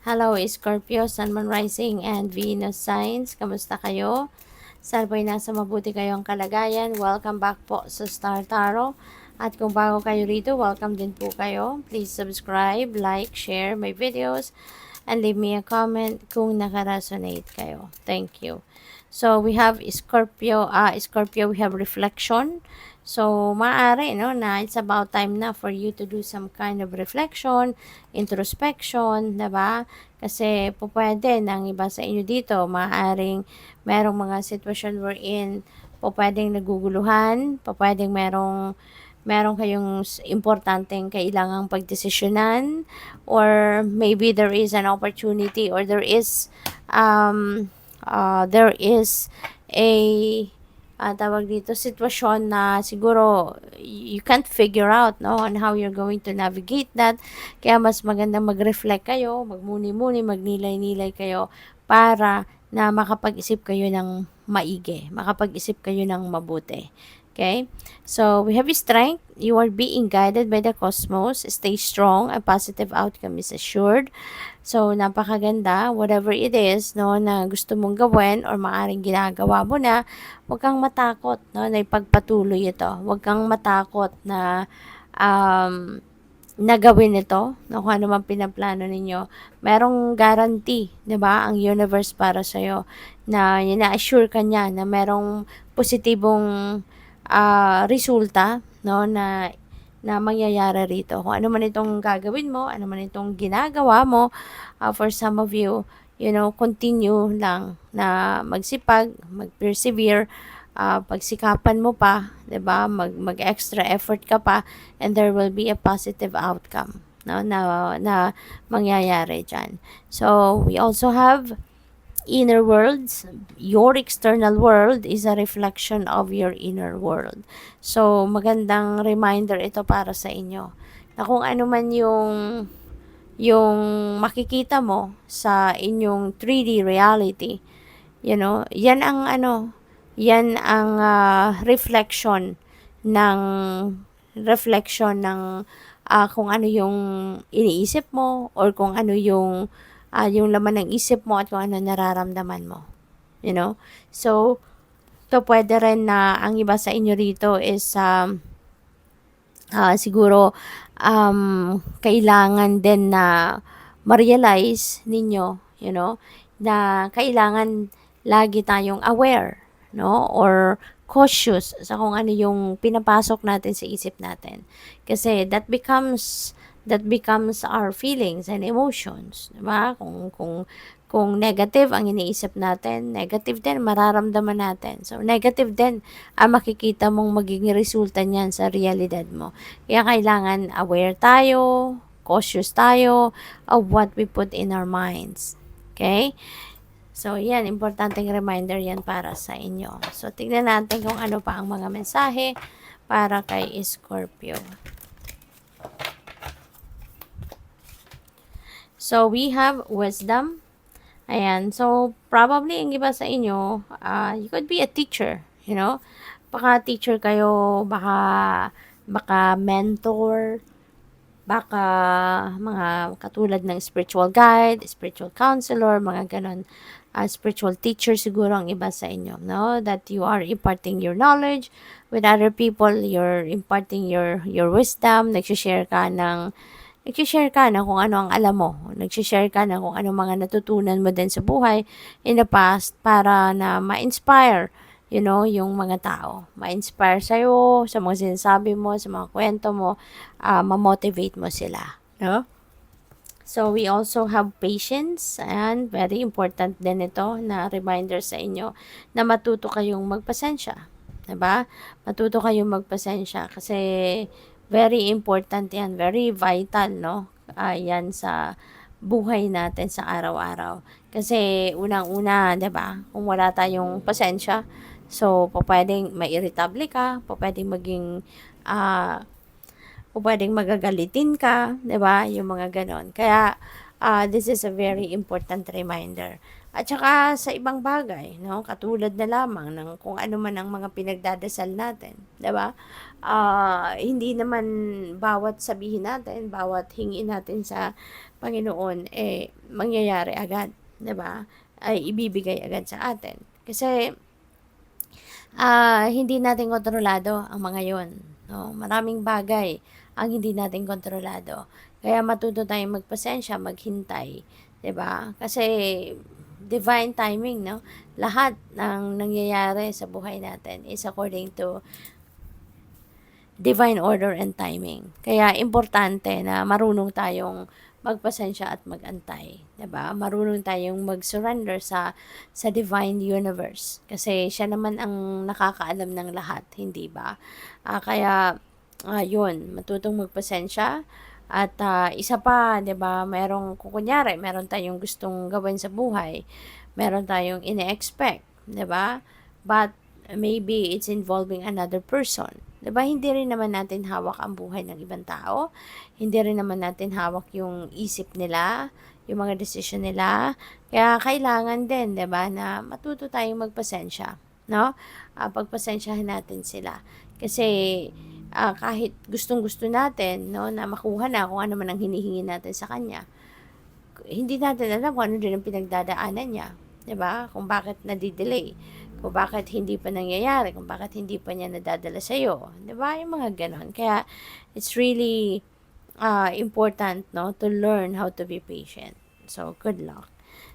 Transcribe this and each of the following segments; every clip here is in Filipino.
Hello, Scorpio, Sun, Moon, Rising, and Venus signs. Kamusta kayo? Sana po'y nasa mabuti kayong kalagayan. Welcome back po sa Star Tarot. At kung bago kayo rito, welcome din po kayo. Please subscribe, like, share my videos, and leave me a comment kung naka-resonate kayo. Thank you. So, we have Scorpio, we have reflection. So, maaari, no, na it's about time na for you to do some kind of reflection, introspection, diba? Kasi po pwede ng iba sa inyo dito, maaaring merong mga sitwasyon wherein po pwedeng naguguluhan, po pwedeng meron kayong importanteng kailangang pagdesisyonan, or maybe there is an opportunity, or there is a tawag dito, sitwasyon na siguro you can't figure out, no, on how you're going to navigate that. Kaya mas maganda mag-reflect kayo, magmuni-muni, magnilay-nilay kayo para na makapag-isip kayo ng maigi, makapag-isip kayo ng mabuti. Okay? So, we have strength. You are being guided by the cosmos. Stay strong. A positive outcome is assured. So, napakaganda. Whatever it is, no, na gusto mong gawin or maaring ginagawa mo na, huwag kang matakot, no, na ipagpatuloy ito. Huwag kang matakot na gawin ito, no, kung ano man pinaplano ninyo. Merong guarantee, 'di ba, ang universe para sa iyo, na ina-assure ka niya na merong positibong resulta, no, na mangyayari rito. Kung ano man itong gagawin mo, ano man itong ginagawa mo, for some of you, continue lang na magsipag, mag-persevere, pagsikapan mo pa, 'di ba? Mag-extra effort ka pa, and there will be a positive outcome, no, na mangyayari diyan. So, we also have inner worlds. Your external world is a reflection of your inner world. So, magandang reminder ito para sa inyo na kung ano man yung makikita mo sa inyong 3D reality, yan ang ng kung ano yung iniisip mo, or kung ano yung laman ng isip mo, at kung ano nararamdaman mo. So, to pwede rin na ang iba sa inyo rito is siguro kailangan din na ma-realize ninyo, na kailangan lagi tayong aware, no, or cautious sa kung ano yung pinapasok natin sa isip natin. Kasi that becomes our feelings and emotions, diba? Kung negative ang iniisip natin, negative din mararamdaman natin. So, negative din ang makikita mong magiging resulta niyan sa realidad mo. Kaya kailangan aware tayo, cautious tayo of what we put in our minds. Okay? So, yan, importanteng reminder yan para sa inyo. So, tignan natin kung ano pa ang mga mensahe para kay Scorpio. So, we have wisdom. Ayan. So, probably, ang iba sa inyo, you could be a teacher, Baka teacher kayo, baka mentor, baka mga katulad ng spiritual guide, spiritual counselor, mga ganon. Spiritual teacher siguro ang iba sa inyo, no? That you are imparting your knowledge with other people, you're imparting your wisdom, nagsishare ka na kung ano ang alam mo. Nagsishare ka na kung ano mga natutunan mo din sa buhay in the past para na ma-inspire, yung mga tao. Ma-inspire sa'yo, sa mga sinasabi mo, sa mga kwento mo, ma-motivate mo sila. No? So, we also have patience, and very important din ito na reminder sa inyo na matuto kayong magpasensya. Diba? Matuto kayong magpasensya kasi very important yan, very vital, no? Yan sa buhay natin sa araw-araw. Kasi unang-una, 'di ba? Kung wala tayong pasensya, so pwedeng ma-irritable ka, pwedeng maging pwedeng magagalitin ka, 'di ba? Yung mga ganon. Kaya this is a very important reminder. At saka sa ibang bagay, no? Katulad na lamang ng kung ano man ang mga pinagdadasal natin, 'di ba? Hindi naman bawat sabihin natin, bawat hingin natin sa Panginoon, mangyayari agad, 'di ba? Ay ibibigay agad sa atin. Kasi hindi natin kontrolado ang mga yon, no? Maraming bagay ang hindi natin kontrolado. Kaya matuto tayong magpasensya, maghintay, 'di ba? Kasi divine timing, no? Lahat ng nangyayari sa buhay natin is according to divine order and timing. Kaya importante na marunong tayong magpasensya at magantay, 'di ba? Marunong tayong mag-surrender sa divine universe kasi siya naman ang nakakaalam ng lahat, hindi ba? Kaya 'yun, matutong magpasensya at isa pa, 'di ba, kunyari, meron tayong gustong gawin sa buhay, meron tayong ine-expect, 'di ba? But maybe it's involving another person. 'Di ba, hindi rin naman natin hawak ang buhay ng ibang tao. Hindi rin naman natin hawak yung isip nila, yung mga desisyon nila. Kaya kailangan din, 'di ba, na matuto tayong magpasensya, no? Pagpasensyahan natin sila. Kasi kahit gustong-gusto natin, no, na makuha na kung ano man ang hinihingi natin sa kanya, hindi natin alam kung ano din ang pinagdadaanan niya, 'di ba? Kung bakit nadi-delay, kung bakit hindi pa nangyayari, kung bakit hindi pa niya nadadala sa iyo, 'di ba? Yung mga gano'n. Kaya it's really important, no, to learn how to be patient. So, good luck.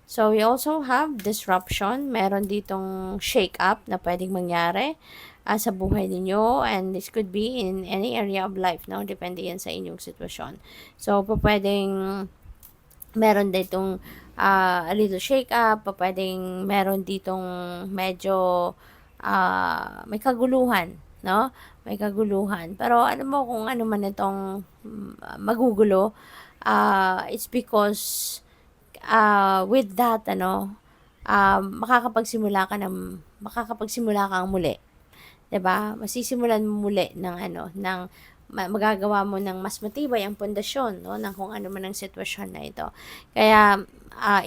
So, we also have disruption. Meron ditong shake up na pwedeng mangyari sa buhay ninyo, and this could be in any area of life, no? Depende yan sa inyong sitwasyon. So, pwedeng meron ditong a little shake up, pwedeng meron ditong medyo may kaguluhan, no? May kaguluhan. Pero alam mo kung ano man itong magugulo, it's because with that, makakapagsimula kang muli. 'Di ba? Masisimulan mo muli ng magagawa mo ng mas matibay ang pundasyon, no, ng kung ano man ang sitwasyon na ito. Kaya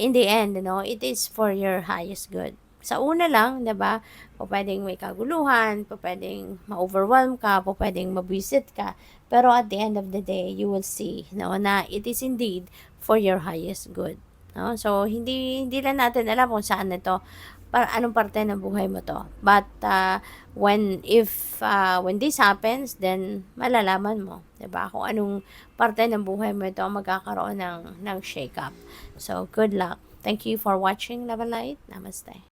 in the end, it is for your highest good. Sa una lang, 'di ba? Pupuwedeng may kaguluhan, pupuwedeng ma-overwhelm ka, pupuwedeng mabwisit ka. Pero at the end of the day, you will see, no, na it is indeed for your highest good. No? So hindi lang natin alam kung saan ito, para anong parte ng buhay mo to. But when this happens, then malalaman mo, 'di ba? Kung anong parte ng buhay mo ito ang magkakaroon ng shake up. So good luck. Thank you for watching, Love and Light. Namaste.